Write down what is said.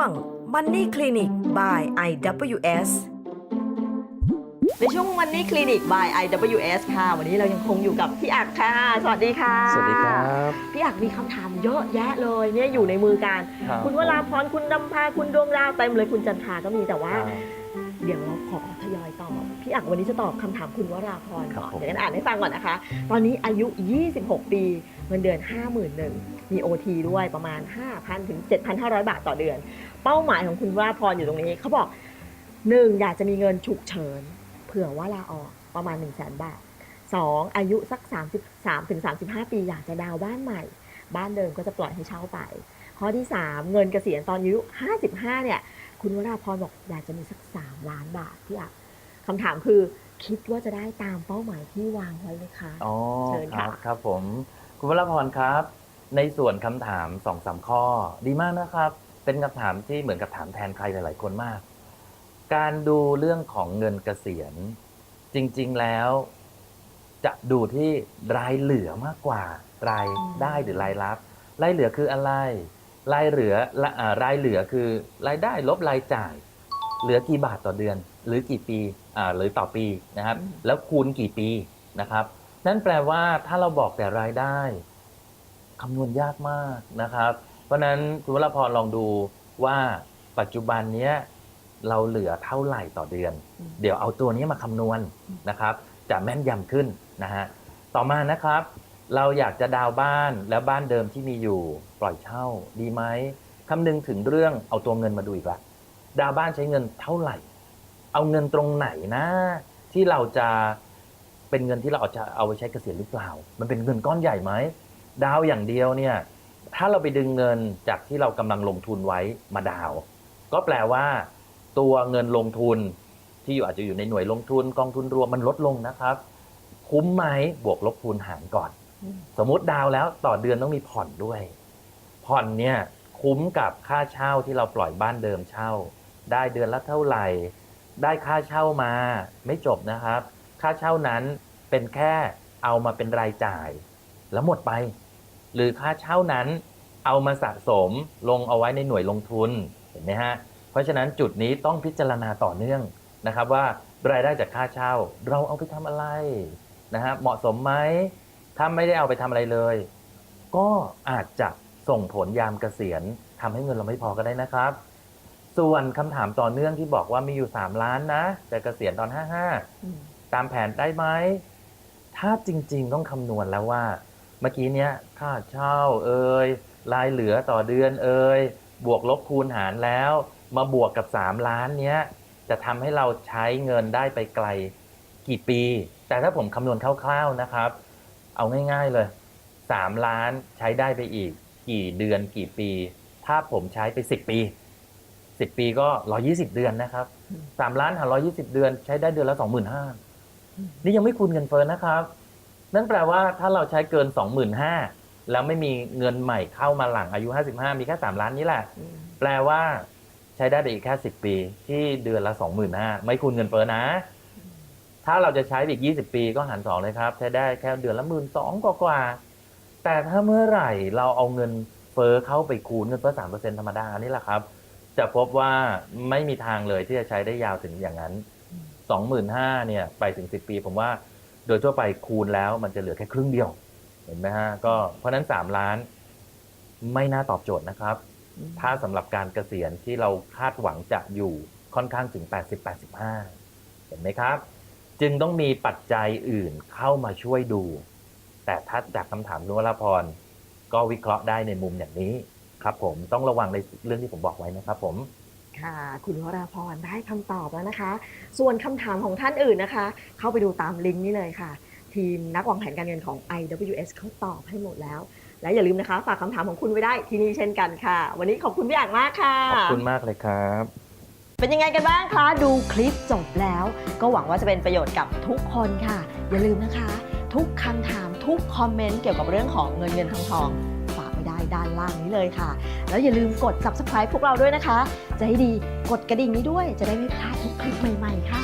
วง Money Clinic by IWS ในช่วง Money Clinic by IWS ค่ะวันนี้เรายังคงอยู่กับพี่อักค่ะสวัสดีค่ะสวัสดีครับ พี่อักมีคำถามเยอะแยะเลยเนี่ยอยู่ในมือกัน คุณวราพรคุณนำพาคุณดวงดาวเต็มเลยคุณจันทราก็มีแต่ว่าเดี๋ยวเราขอทยอยตอบพี่อักวันนี้จะตอบคำถามคุณวราพรก่อนเดี๋ยวอ่านให้ฟังก่อนนะคะตอนนี้อายุ26 ปีเงินเดือน 51,000 มี OT ด้วยประมาณ 5,000 ถึง 7,500 บาทต่อเดือนเป้าหมายของคุณวราพรอยู่ตรงนี้เขาบอก 1. อยากจะมีเงินฉุกเฉินเผื่อว่าลาออกประมาณ 100,000 บาท 2. อายุสัก 33 ถึง 35 ปีอยากจะดาวน์บ้านใหม่บ้านเดิมก็จะปล่อยให้เช่าไปข้อที่ 3 เงินเกษียณตอนอายุ 55 เนี่ยคุณวราพรบอกอยากจะมีสัก3 ล้านบาทพี่อักคำถามคือคิดว่าจะได้ตามเป้าหมายที่วางไว้ไหมคะเชิญค่ะครับผมคุณวรพรครับในส่วนคำถาม 2-3 ข้อดีมากนะครับเป็นคำถามที่เหมือนกับถามแทนใครหลายๆคนมากการดูเรื่องของเงินเกษียณจริงๆแล้วจะดูที่รายเหลือมากกว่ารายได้หรือรายรับรายเหลือคืออะไรรายเหลือคือรายได้ลบรายจ่ายเหลือกี่บาทต่อเดือนหรือกี่ปีหรือต่อปีนะครับแล้วคูณกี่ปีนะครับนั่นแปลว่าถ้าเราบอกแต่รายได้คำนวณยากมากนะครับเพราะฉะนั้นคุณวรพรลองดูว่าปัจจุบันเนี้ยเราเหลือเท่าไหร่ต่อเดือนเดี๋ยวเอาตัวนี้มาคำนวณนะครับจะแม่นยำขึ้นนะฮะต่อมานะครับเราอยากจะดาวน์บ้านแล้วบ้านเดิมที่มีอยู่ปล่อยเช่าดีไหมคำนึงถึงเรื่องเอาตัวเงินมาดูอีกละดาวน์บ้านใช้เงินเท่าไหร่เอาเงินตรงไหนนะที่เราจะเป็นเงินที่เราจะเอาไปใช้เกษียณหรือเปล่ามันเป็นเงินก้อนใหญ่ไหมดาวอย่างเดียวเนี่ยถ้าเราไปดึงเงินจากที่เรากำลังลงทุนไว้มาดาวก็แปลว่าตัวเงินลงทุนที่อาจจะอยู่ในหน่วยลงทุนกองทุนรวมมันลดลงนะครับคุ้มไหมบวกลบคูณหารก่อนสมมุติดาวแล้วต่อเดือนต้องมีผ่อนด้วยผ่อนเนี่ยคุ้มกับค่าเช่าที่เราปล่อยบ้านเดิมเช่าได้เดือนละเท่าไหร่ได้ค่าเช่ามาไม่จบนะครับค่าเช่านั้นเป็นแค่เอามาเป็นรายจ่ายแล้วหมดไปหรือค่าเช่านั้นเอามาสะสมลงเอาไว้ในหน่วยลงทุนเห็นไหมฮะเพราะฉะนั้นจุดนี้ต้องพิจารณาต่อเนื่องนะครับว่ารายได้จากค่าเช่าเราเอาไปทำอะไรนะฮะเหมาะสมไหมถ้าไม่ได้เอาไปทำอะไรเลยก็อาจจะส่งผลยามเกษียณทำให้เงินเราไม่พอก็ได้นะครับส่วนคำถามต่อเนื่องที่บอกว่ามีอยู่3 ล้านนะแต่เกษียณตอน55ตามแผนได้ไหมถ้าจริงๆต้องคำนวณแล้วว่าเมื่อกี้เนี้ยค่าเช่ารายเหลือต่อเดือนบวกลบคูณหารแล้วมาบวกกับ3 ล้านเนี้ยจะทำให้เราใช้เงินได้ไปไกลกี่ปีแต่ถ้าผมคำนวณคร่าวๆนะครับเอาง่ายๆเลย3 ล้านใช้ได้ไปอีกกี่เดือนกี่ปีถ้าผมใช้ไป10 ปี10 ปีก็120 เดือนนะครับ3 ล้านหาร120 เดือนใช้ได้เดือนละ 25,000 นี่ยังไม่คูณเงินเฟ้อนะครับนั่นแปลว่าถ้าเราใช้เกิน 25,000 แล้วไม่มีเงินใหม่เข้ามาหลังอายุ55มีแค่3 ล้านนี้แหละแปลว่าใช้ได้ไปอีกแค่10 ปีที่เดือนละ 25,000 ไม่คูณเงินเฟ้อนะถ้าเราจะใช้อีก20 ปีก็หาร2เลยครับใช้ได้แค่เดือนละ 12,000 กว่าแต่ถ้าเมื่อไหร่เราเอาเงินเฟ้อเข้าไปคูณเงินเฟ้อ 3% ธรรมดานี่แหละครับจะพบว่าไม่มีทางเลยที่จะใช้ได้ยาวถึงอย่างนั้น 25,000 เนี่ยไปถึง10 ปีผมว่าโดยทั่วไปคูณแล้วมันจะเหลือแค่ครึ่งเดียวเห็นไหมฮะก็เพราะนั้น3 ล้านไม่น่าตอบโจทย์นะครับถ้าสำหรับการเกษียณที่เราคาดหวังจะอยู่ค่อนข้างถึง 80-85 เห็นไหมครับจึงต้องมีปัจจัยอื่นเข้ามาช่วยดูแต่ถ้าจากคำถามคุณวรพรก็วิเคราะห์ได้ในมุมอย่างนี้ครับผมต้องระวังในเรื่องที่ผมบอกไว้นะครับผมค่ะคุณวราพรได้คำตอบแล้วนะคะส่วนคำถามของท่านอื่นนะคะเข้าไปดูตามลิงก์นี้เลยค่ะทีมนักวางแผนการเงินของ IWS เขาตอบให้หมดแล้วและอย่าลืมนะคะฝากคำถามของคุณไว้ได้ที่นี่เช่นกันค่ะวันนี้ขอบคุณพี่อ่างมากค่ะขอบคุณมากเลยครับเป็นยังไงกันบ้างคะดูคลิปจบแล้วก็หวังว่าจะเป็นประโยชน์กับทุกคนค่ะอย่าลืมนะคะทุกคำถามทุกคอมเมนต์เกี่ยวกับเรื่องของเงินทองฝากไปได้ด้านล่างนี้เลยค่ะแล้วอย่าลืมกด Subscribe พวกเราด้วยนะคะจะให้ดีกดกระดิ่งนี้ด้วยจะได้ไม่พลาดทุกคลิปใหม่ๆค่ะ